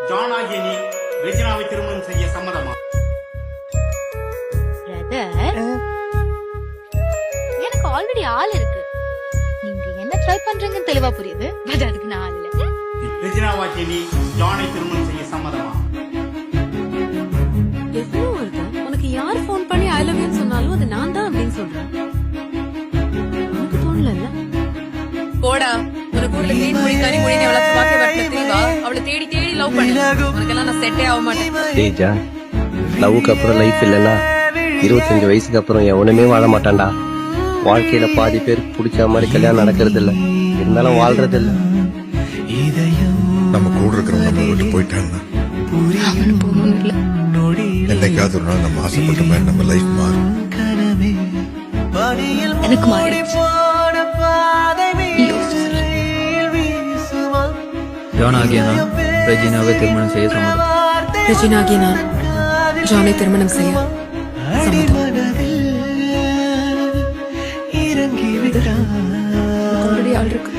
John ஆகிய நீ ரெஜினாவை திருமணம் செய்ய சம்மதமா? எனக்கு ஆல்ரெடி ஆள் இருக்கு. நீங்க என்ன ட்ரை பண்றீங்கன்னு தெளிவா புரியுது. பட் அதுக்கு நான் ஆள் இல்ல. ரெஜினாவாகிய நீ ஜானை திருமணம் செய்ய சம்மதமா? எவ்வளவு வருது உனக்கு யார் போன் பண்ணி ஐ லவ் யூ சொன்னாலும் அது நான் தான் அப்படின்னு சொல்றேன். உனக்கு தோணல போடா உனக்கு ஊர்ல மீன் மொழி கனி மொழி அவளை பாக்க வரல தெரியவா அவளை தேடி தேடி லவ் பண்ணு. உனக்கெல்லாம் நான் செட்டே ஆக மாட்டேன். டேய் ஜான், லவ்வுக்கு அப்புறம் லைஃப் இல்லைன்னா 25 வயசுக்கு அப்புறம் எவனுமே வாழ மாட்டான்டா. வாழ்க்கையில பாதி பேர் பிடிச்ச மாதிரி கல்யாணம் நடக்கிறது இல்ல, இருந்தாலும் வாழ்றது இல்ல. நம்ம கூட இருக்கிறவங்க நம்ம விட்டு போயிட்டாங்கன்னா அவனும் போகணும் இல்ல. என்னைக்காவது ஒரு நாள் நம்ம ஆசைப்பட்ட மாதிரி நம்ம லைஃப் மாறும். எனக்கு மாறிடுச்சு. ஜான் ஆகிய நான் ரெஜினாவை திருமணம் செய்ய சம்மதம். ரெஜினா ஆகிய நான் ஜானை திருமணம் செய்ய சம்மதம். ஆல்ரெடி ஆள் இருக்கு.